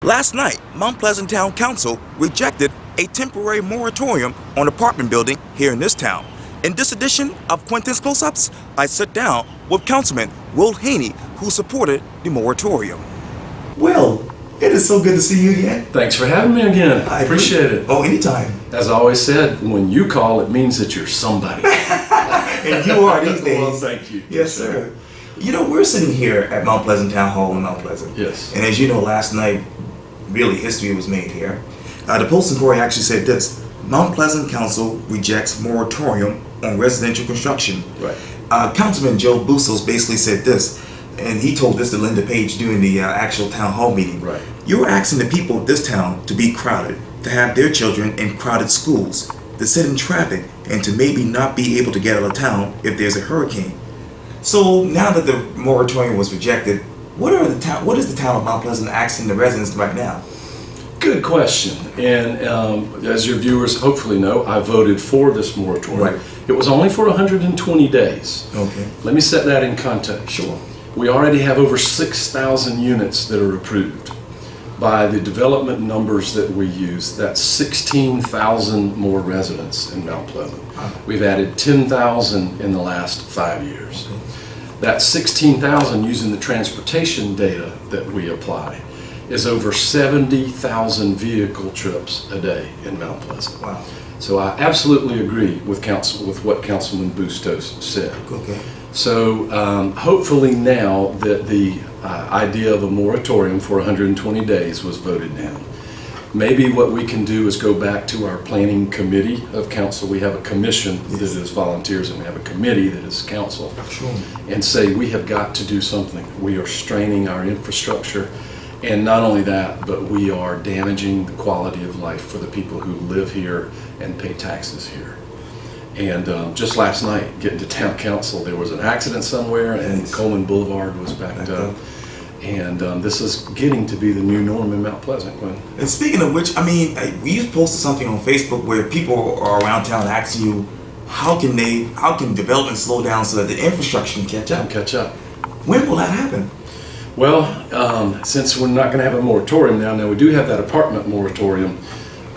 Last night, Mount Pleasant Town Council rejected a temporary moratorium on apartment building here in this town. In this edition of Quintin's Close-Ups, I sit down with Councilman Will Haynie, who supported the moratorium. Will, it is so good to see you again. Thanks for having me again. I appreciate it. Oh, anytime. As I always said, when you call, it means that you're somebody. And you are these days. Well, thank you. Yes, sir. You know, we're sitting here at Mount Pleasant Town Hall in Mount Pleasant. Yes. And as you know, last night, really history was made here. The Post-Inquiry actually said this: Mount Pleasant Council rejects moratorium on residential construction. Right. Councilman Joe Bustos basically said this, and he told this to Linda Page during the actual town hall meeting. Right. You're asking the people of this town to be crowded, to have their children in crowded schools, to sit in traffic, and to maybe not be able to get out of town if there's a hurricane. So now that the moratorium was rejected, what is the town of Mount Pleasant asking the residents right now? Good question. And as your viewers hopefully know, I voted for this moratorium. Right. It was only for 120 days. Okay. Let me set that in context. Sure. We already have over 6,000 units that are approved. By the development numbers that we use, that's 16,000 more residents in Mount Pleasant. We've added 10,000 in the last 5 years. Okay. That 16,000, using the transportation data that we apply, is over 70,000 vehicle trips a day in Mount Pleasant. Wow. So I absolutely agree with what Councilman Bustos said. Okay. So hopefully now that the idea of a moratorium for 120 days was voted down, maybe what we can do is go back to our planning committee of council. We have a commission that is volunteers, and we have a committee that is council. Sure. And say we have got to do something. We are straining our infrastructure, and not only that, but we are damaging the quality of life for the people who live here and pay taxes here. And just last night, getting to town council, there was an accident somewhere, and Coleman Boulevard was backed up. And this is getting to be the new norm in Mount Pleasant, Quinn. And speaking of which, I mean, we posted something on Facebook where people are around town asking you, how can development slow down so that the infrastructure can catch up? When will that happen? Well, since we're not going to have a moratorium now we do have that apartment moratorium,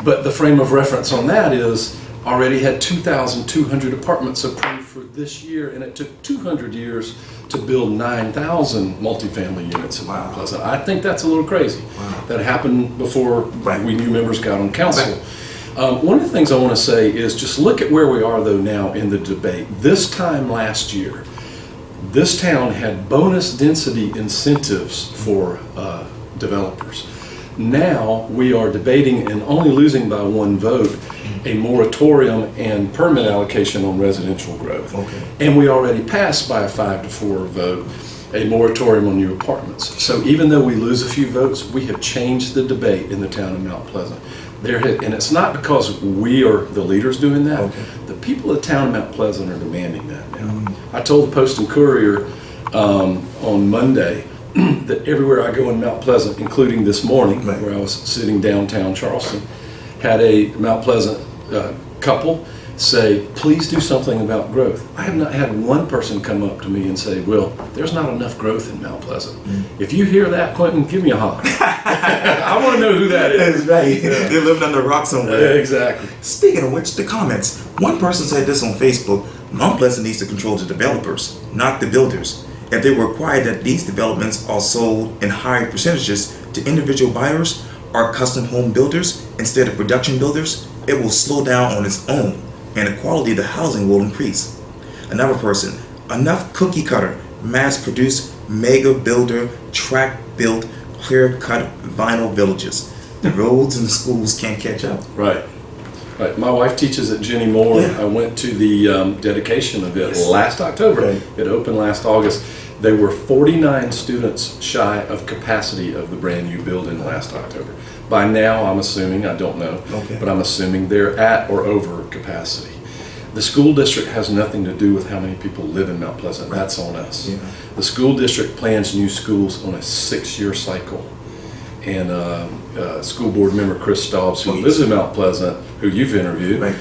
but the frame of reference on that is already had 2,200 apartments approved for this year, and it took 200 years to build 9,000 multifamily units in Mount Pleasant. I think that's a little crazy. Wow. That happened before we new members got on council. Right. One of the things I want to say is just look at where we are though now in the debate. This time last year, this town had bonus density incentives for developers. Now we are debating, and only losing by one vote, a moratorium and permit allocation on residential growth. Okay. And we already passed by a 5-4 vote a moratorium on new apartments. So even though we lose a few votes, we have changed the debate in the town of Mount Pleasant. And it's not because we are the leaders doing that. Okay. The people of the town of Mount Pleasant are demanding that now. I told the Post and Courier on Monday that everywhere I go in Mount Pleasant, including this morning, where I was sitting downtown Charleston, had a Mount Pleasant couple say, please do something about growth. I have not had one person come up to me and say, Will, there's not enough growth in Mount Pleasant. If you hear that, Quintin, give me a holler. I want to know who that is. That's right. Yeah. They're living under a rock somewhere. Yeah, exactly. Speaking of which, the comments. One person said this on Facebook: Mount Pleasant needs to control the developers, not the builders. If they require that these developments are sold in higher percentages to individual buyers or custom home builders instead of production builders, it will slow down on its own, and the quality of the housing will increase. Another person: enough cookie cutter, mass produced, mega builder, track built, clear cut vinyl villages. The roads and the schools can't catch up. Right. Right. My wife teaches at Jenny Moore. Yeah. I went to the dedication of it last October. Right. It opened last August. There were 49 students shy of capacity of the brand new building last October. By now, I'm assuming, I don't know, but I'm assuming they're at or over capacity. The school district has nothing to do with how many people live in Mount Pleasant. That's on us. Yeah. The school district plans new schools on a 6-year cycle. And school board member Chris Staubs, who lives in Mount Pleasant, who you've interviewed,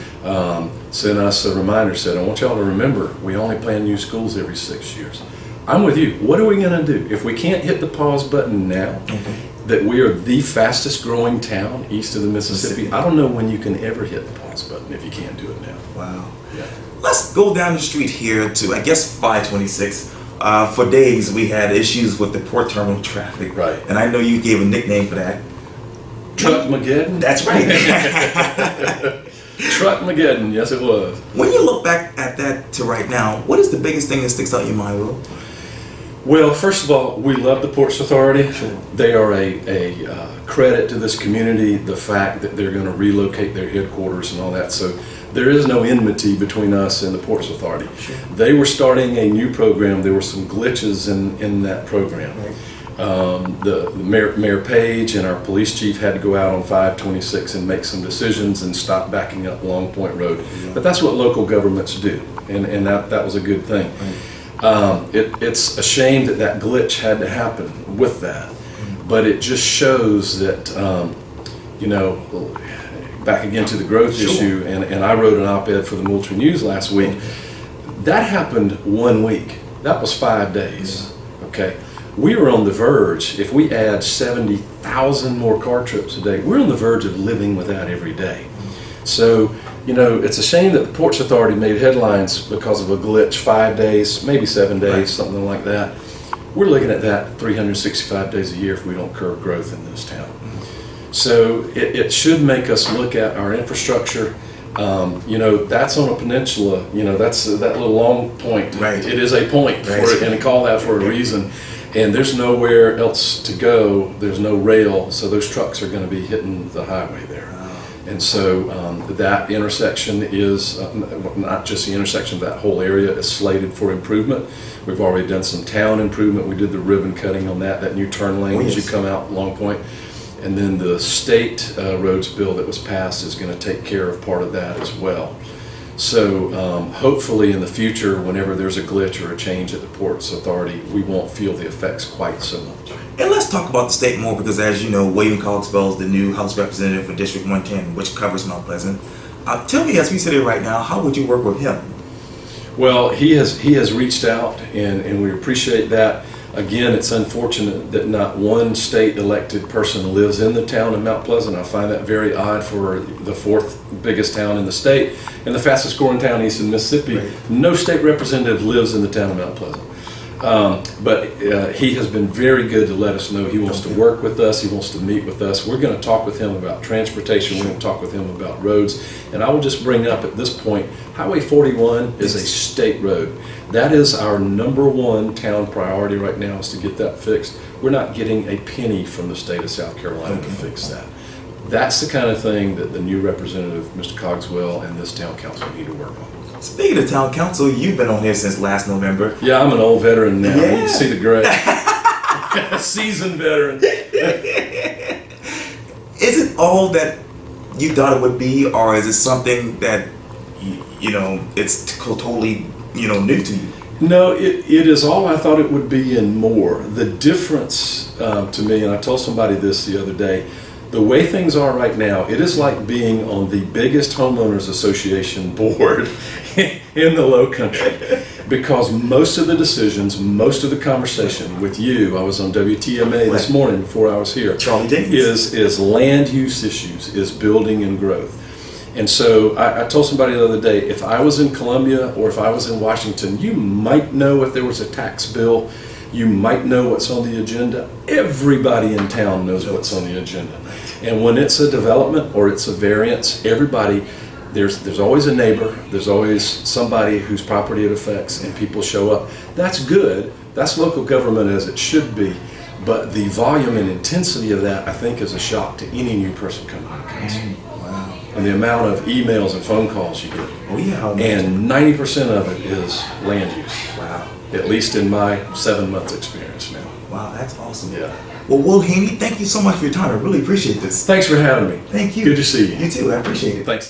sent us a reminder, said, I want y'all to remember, we only plan new schools every 6 years. I'm with you. What are we going to do? If we can't hit the pause button now, that we are the fastest growing town east of the Mississippi. I don't know when you can ever hit the pause button if you can't do it now. Wow. Yeah. Let's go down the street here to, I guess, 526. For days, we had issues with the port terminal traffic. Right. And I know you gave a nickname for that. Truckmageddon? That's right. Truckmageddon, yes it was. When you look back at that to right now, what is the biggest thing that sticks out in your mind, Will? Well, first of all, we love the Ports Authority. Sure. They are a credit to this community, the fact that they're going to relocate their headquarters and all that. So there is no enmity between us and the Ports Authority. Sure. They were starting a new program. There were some glitches in that program. Right. The Mayor Page and our police chief had to go out on 526 and make some decisions and stop backing up Long Point Road. Yeah. But that's what local governments do, and that was a good thing. Right. It's a shame that glitch had to happen with that, but it just shows that, back again to the growth Sure. issue, and I wrote an op-ed for the Moultrie News last week. That happened 1 week. That was 5 days, okay? We were on the verge, if we add 70,000 more car trips a day, we're on the verge of living with that every day. So, it's a shame that the Ports Authority made headlines because of a glitch 5 days, maybe 7 days, Right. something like that. We're looking at that 365 days a year if we don't curb growth in this town. So it should make us look at our infrastructure. That's on a peninsula, that's that little Long Point. Right. It is a point for Right. it, and they call that for a reason. And there's nowhere else to go. There's no rail, so those trucks are going to be hitting the highway there. And so that intersection is, not just the intersection, that whole area is slated for improvement. We've already done some town improvement. We did the ribbon cutting on that new turn lane as you come out Long Point. And then the state roads bill that was passed is going to take care of part of that as well. So hopefully in the future, whenever there's a glitch or a change at the Ports Authority, we won't feel the effects quite so much. And let's talk about the state more because, as you know, William Cogswell is the new House Representative for District 110, which covers Mount Pleasant. Tell me, as we sit here right now, how would you work with him? Well, he has reached out, and we appreciate that. Again, it's unfortunate that not one state elected person lives in the town of Mount Pleasant. I find that very odd for the fourth biggest town in the state and the fastest growing town east in Mississippi. Right. No state representative lives in the town of Mount Pleasant. But he has been very good to let us know he wants to work with us, he wants to meet with us. We're going to talk with him about transportation, we're going to talk with him about roads. And I will just bring up at this point, Highway 41 is a state road. That is our #1 town priority right now, is to get that fixed. We're not getting a penny from the state of South Carolina to fix that. That's the kind of thing that the new representative, Mr. Cogswell, and this town council need to work on. Speaking of town council, you've been on here since last November. Yeah, I'm an old veteran now. Yeah. You can see the gray. Seasoned veteran. Is it all that you thought it would be, or is it something that it's totally new to you? No, it is all I thought it would be and more. The difference to me, and I told somebody this the other day, the way things are right now, it is like being on the biggest homeowners association board in the Low Country, because most of the decisions, most of the conversation with you, I was on WTMA this morning before I was here, Charlie Jenkins. is land use issues, is building and growth. And so I told somebody the other day, if I was in Columbia or if I was in Washington, you might know if there was a tax bill, you might know what's on the agenda. Everybody in town knows what's on the agenda. And when it's a development or it's a variance, everybody, there's always a neighbor, there's always somebody whose property it affects, and people show up. That's good. That's local government as it should be. But the volume and intensity of that, I think, is a shock to any new person coming on council. Wow. And the amount of emails and phone calls you get. Oh yeah. And 90% of it is land use. Wow. At least in my 7 months experience now. Wow, that's awesome. Yeah. Well, Will Haynie, thank you so much for your time. I really appreciate this. Thanks for having me. Thank you. Good to see you. You too. I appreciate it. Thanks.